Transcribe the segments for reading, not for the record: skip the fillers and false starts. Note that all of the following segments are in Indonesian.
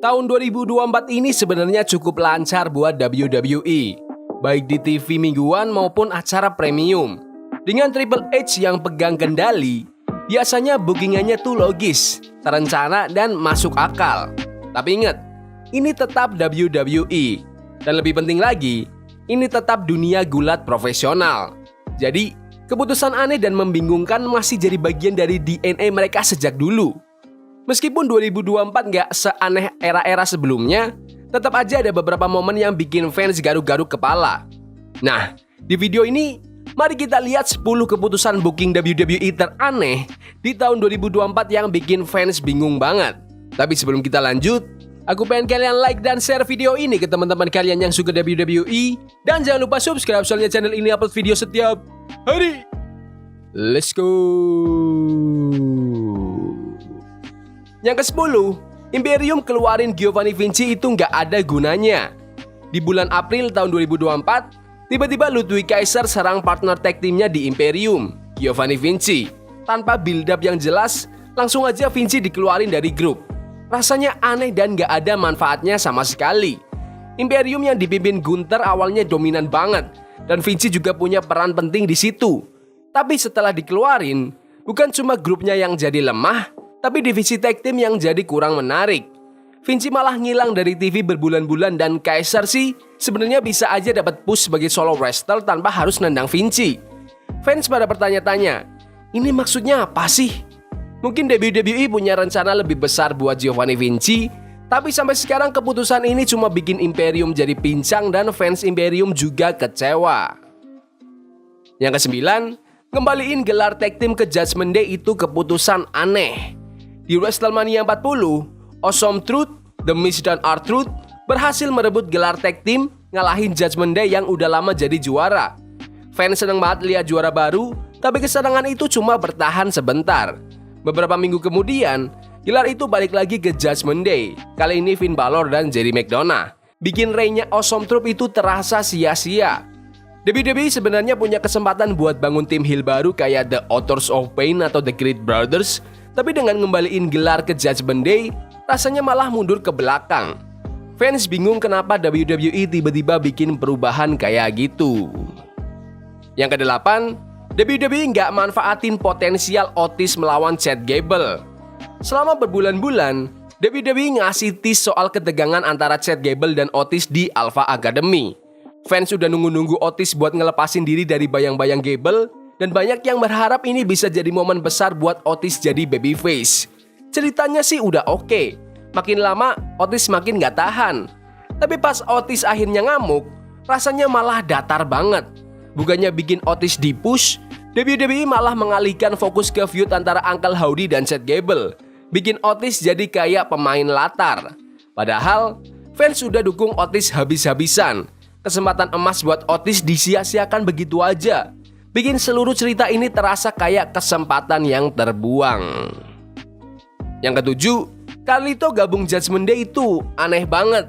Tahun 2024 ini sebenarnya cukup lancar buat WWE, baik di TV mingguan maupun acara premium. Dengan Triple H yang pegang kendali, biasanya bookingannya tuh logis, terencana, dan masuk akal. Tapi ingat, ini tetap WWE. Dan lebih penting lagi, ini tetap dunia gulat profesional. Jadi, keputusan aneh dan membingungkan masih jadi bagian dari DNA mereka sejak dulu. Meskipun 2024 nggak seaneh era-era sebelumnya, tetap aja ada beberapa momen yang bikin fans garuk-garuk kepala. Nah, di video ini, mari kita lihat 10 keputusan booking WWE teraneh di tahun 2024 yang bikin fans bingung banget. Tapi sebelum kita lanjut, aku pengen kalian like dan share video ini ke teman-teman kalian yang suka WWE. Dan jangan lupa subscribe soalnya channel ini upload video setiap hari. Let's go! Yang ke-10, Imperium keluarin Giovanni Vinci itu nggak ada gunanya. Di bulan April tahun 2024, tiba-tiba Ludwig Kaiser serang partner tag timnya di Imperium, Giovanni Vinci. Tanpa build-up yang jelas, langsung aja Vinci dikeluarin dari grup. Rasanya aneh dan nggak ada manfaatnya sama sekali. Imperium yang dipimpin Gunther awalnya dominan banget, dan Vinci juga punya peran penting di situ. Tapi setelah dikeluarin, bukan cuma grupnya yang jadi lemah, tapi divisi tag team yang jadi kurang menarik. Vinci malah ngilang dari TV berbulan-bulan dan Kaiser sih sebenarnya bisa aja dapat push sebagai solo wrestler tanpa harus nendang Vinci. Fans pada bertanya-tanya, ini maksudnya apa sih? Mungkin WWE punya rencana lebih besar buat Giovanni Vinci, tapi sampai sekarang keputusan ini cuma bikin Imperium jadi pincang dan fans Imperium juga kecewa. Yang ke-9, ngembaliin gelar tag team ke Judgment Day itu keputusan aneh. Di WrestleMania 40, Awesome Truth, The Miz dan R-Truth berhasil merebut gelar tag team ngalahin Judgment Day yang udah lama jadi juara. Fans seneng banget lihat juara baru, tapi kesenangan itu cuma bertahan sebentar. Beberapa minggu kemudian, gelar itu balik lagi ke Judgment Day. Kali ini Finn Balor dan Jerry McDonough bikin reign-nya Awesome Truth itu terasa sia-sia. WWE sebenarnya punya kesempatan buat bangun tim heel baru kayak The Authors of Pain atau The Creed Brothers, tapi dengan ngembaliin gelar ke Judgment Day, rasanya malah mundur ke belakang. Fans bingung kenapa WWE tiba-tiba bikin perubahan kayak gitu. Yang ke-8, WWE nggak manfaatin potensial Otis melawan Chad Gable. Selama berbulan-bulan, WWE ngasih tease soal ketegangan antara Chad Gable dan Otis di Alpha Academy. Fans udah nunggu-nunggu Otis buat ngelepasin diri dari bayang-bayang Gable, dan banyak yang berharap ini bisa jadi momen besar buat Otis jadi babyface. Ceritanya sih udah oke. Makin lama, Otis makin gak tahan. Tapi pas Otis akhirnya ngamuk, rasanya malah datar banget. Bukannya bikin Otis dipush, WWE malah mengalihkan fokus ke feud antara Uncle Howdy dan Chad Gable. Bikin Otis jadi kayak pemain latar. Padahal, fans udah dukung Otis habis-habisan. Kesempatan emas buat Otis disia-siakan begitu aja. Bikin seluruh cerita ini terasa kayak kesempatan yang terbuang. Yang ke-7, Carlito gabung Judgment Day itu aneh banget.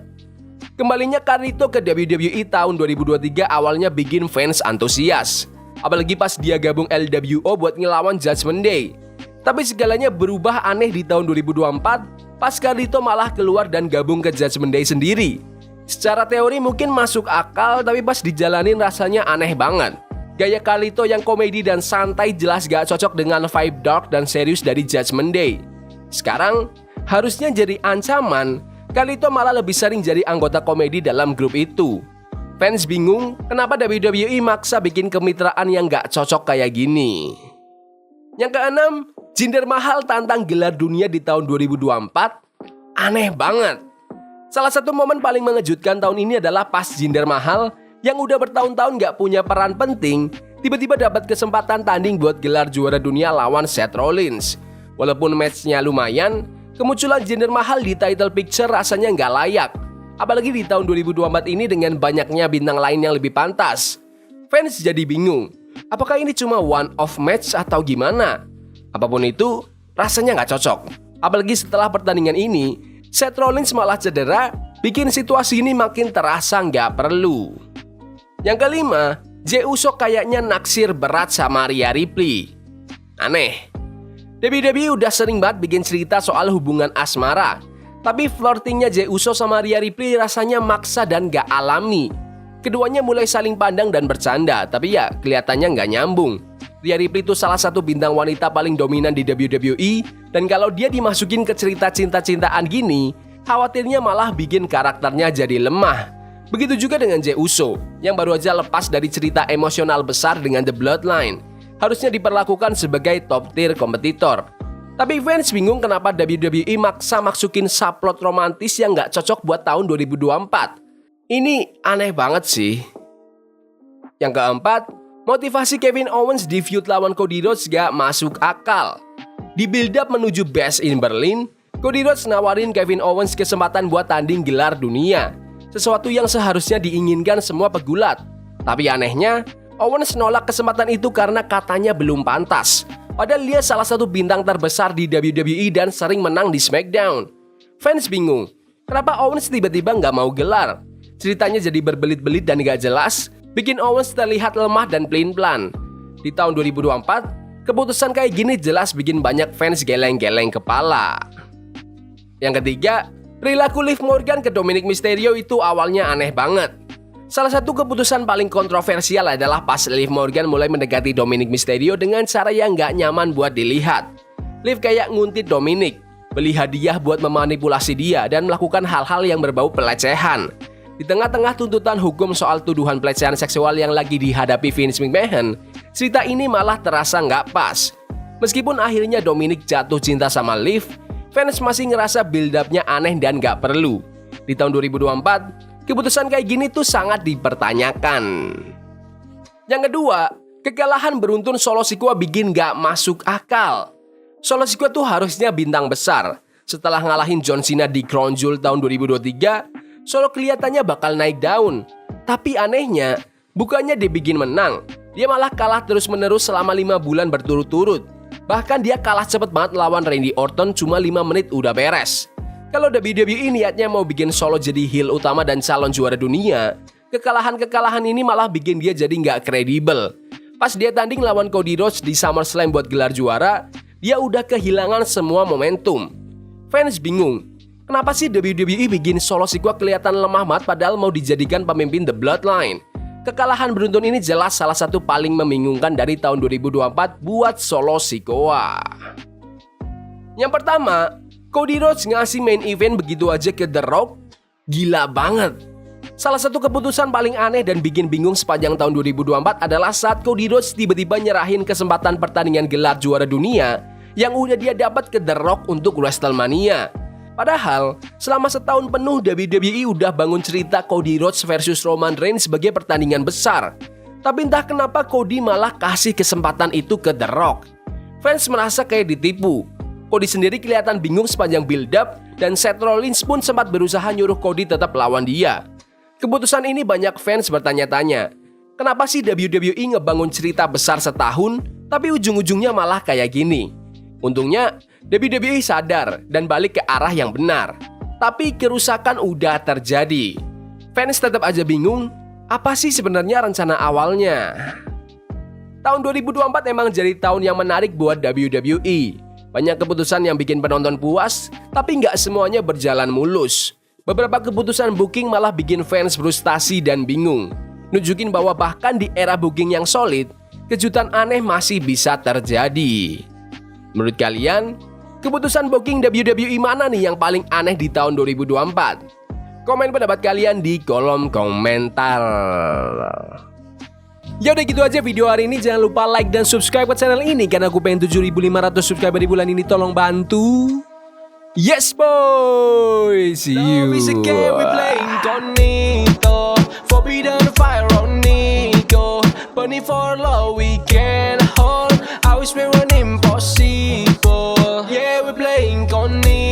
Kembalinya Carlito ke WWE tahun 2023 awalnya bikin fans antusias. Apalagi pas dia gabung LWO buat ngelawan Judgment Day. Tapi segalanya berubah aneh di tahun 2024 pas Carlito malah keluar dan gabung ke Judgment Day sendiri. Secara teori mungkin masuk akal, tapi pas dijalanin rasanya aneh banget. Gaya Carlito yang komedi dan santai jelas gak cocok dengan vibe dark dan serius dari Judgment Day. Sekarang, harusnya jadi ancaman, Carlito malah lebih sering jadi anggota komedi dalam grup itu. Fans bingung kenapa WWE maksa bikin kemitraan yang gak cocok kayak gini. Yang ke-6, Jinder Mahal tantang gelar dunia di tahun 2024. Aneh banget. Salah satu momen paling mengejutkan tahun ini adalah pas Jinder Mahal yang udah bertahun-tahun gak punya peran penting, tiba-tiba dapat kesempatan tanding buat gelar juara dunia lawan Seth Rollins. Walaupun matchnya lumayan, kemunculan Jinder Mahal di title picture rasanya gak layak. Apalagi di tahun 2024 ini dengan banyaknya bintang lain yang lebih pantas. Fans jadi bingung, apakah ini cuma one-off match atau gimana? Apapun itu, rasanya gak cocok. Apalagi setelah pertandingan ini, Seth Rollins malah cedera, bikin situasi ini makin terasa gak perlu. Yang ke-5, Jey Uso kayaknya naksir berat sama Rhea Ripley. Aneh. WWE udah sering banget bikin cerita soal hubungan asmara. Tapi flirtingnya Jey Uso sama Rhea Ripley rasanya maksa dan gak alami. Keduanya mulai saling pandang dan bercanda, tapi ya kelihatannya gak nyambung. Rhea Ripley itu salah satu bintang wanita paling dominan di WWE, dan kalau dia dimasukin ke cerita cinta-cintaan gini, khawatirnya malah bikin karakternya jadi lemah. Begitu juga dengan Jey Uso, yang baru aja lepas dari cerita emosional besar dengan The Bloodline. Harusnya diperlakukan sebagai top tier kompetitor. Tapi fans bingung kenapa WWE maksa masukin subplot romantis yang gak cocok buat tahun 2024. Ini aneh banget sih. Yang keempat, motivasi Kevin Owens di feud lawan Cody Rhodes gak masuk akal. Di build up menuju Bash in Berlin, Cody Rhodes nawarin Kevin Owens kesempatan buat tanding gelar dunia. Sesuatu yang seharusnya diinginkan semua pegulat. Tapi anehnya, Owens nolak kesempatan itu karena katanya belum pantas. Padahal dia salah satu bintang terbesar di WWE dan sering menang di SmackDown. Fans bingung, kenapa Owens tiba-tiba nggak mau gelar? Ceritanya jadi berbelit-belit dan nggak jelas, bikin Owens terlihat lemah dan pelin-pelan. Di tahun 2024, keputusan kayak gini jelas bikin banyak fans geleng-geleng kepala. Yang ketiga, perilaku Liv Morgan ke Dominic Mysterio itu awalnya aneh banget. Salah satu keputusan paling kontroversial adalah pas Liv Morgan mulai mendekati Dominic Mysterio dengan cara yang gak nyaman buat dilihat. Liv kayak nguntit Dominic, beli hadiah buat memanipulasi dia, dan melakukan hal-hal yang berbau pelecehan. Di tengah-tengah tuntutan hukum soal tuduhan pelecehan seksual yang lagi dihadapi Vince McMahon, cerita ini malah terasa gak pas. Meskipun akhirnya Dominic jatuh cinta sama Liv, fans masih ngerasa build-up-nya aneh dan gak perlu. Di tahun 2024, keputusan kayak gini tuh sangat dipertanyakan. Yang kedua, kekalahan beruntun Solo Sikoa bikin gak masuk akal. Solo Sikoa tuh harusnya bintang besar. Setelah ngalahin John Cena di Crown Jewel tahun 2023, Solo kelihatannya bakal naik daun. Tapi anehnya, bukannya dia bikin menang, dia malah kalah terus-menerus selama 5 bulan berturut-turut. Bahkan dia kalah cepet banget lawan Randy Orton, cuma 5 menit udah beres. Kalau WWE niatnya mau bikin Solo jadi heel utama dan calon juara dunia, kekalahan-kekalahan ini malah bikin dia jadi nggak kredibel. Pas dia tanding lawan Cody Rhodes di SummerSlam buat gelar juara, dia udah kehilangan semua momentum. Fans bingung, kenapa sih WWE bikin Solo Sikoa kelihatan lemah banget padahal mau dijadikan pemimpin The Bloodline? Kekalahan beruntun ini jelas salah satu paling membingungkan dari tahun 2024 buat Solo Sikoa. Yang pertama, Cody Rhodes ngasih main event begitu aja ke The Rock? Gila banget. Salah satu keputusan paling aneh dan bikin bingung sepanjang tahun 2024 adalah saat Cody Rhodes tiba-tiba nyerahin kesempatan pertandingan gelar juara dunia yang udah dia dapat ke The Rock untuk WrestleMania. Padahal, selama setahun penuh WWE udah bangun cerita Cody Rhodes versus Roman Reigns sebagai pertandingan besar. Tapi entah kenapa Cody malah kasih kesempatan itu ke The Rock. Fans merasa kayak ditipu. Cody sendiri kelihatan bingung sepanjang build-up, dan Seth Rollins pun sempat berusaha nyuruh Cody tetap lawan dia. Keputusan ini banyak fans bertanya-tanya, kenapa sih WWE ngebangun cerita besar setahun, tapi ujung-ujungnya malah kayak gini? Untungnya, WWE sadar dan balik ke arah yang benar. Tapi kerusakan udah terjadi. Fans tetap aja bingung, apa sih sebenarnya rencana awalnya? Tahun 2024 emang jadi tahun yang menarik buat WWE. Banyak keputusan yang bikin penonton puas, tapi nggak semuanya berjalan mulus. Beberapa keputusan booking malah bikin fans frustasi dan bingung. Nunjukin bahwa bahkan di era booking yang solid, kejutan aneh masih bisa terjadi. Menurut kalian, keputusan booking WWE mana nih yang paling aneh di tahun 2024? Komen pendapat kalian di kolom komentar. Ya udah gitu aja video hari ini. Jangan lupa like dan subscribe ke channel ini karena aku pengen 7.500 subscriber di bulan ini. Tolong bantu. Yes boy. See you. We playing Conito. Forbidden fire on Nico. Burning for love we can hold. I wish we run impossible. Yeah we playing Conito.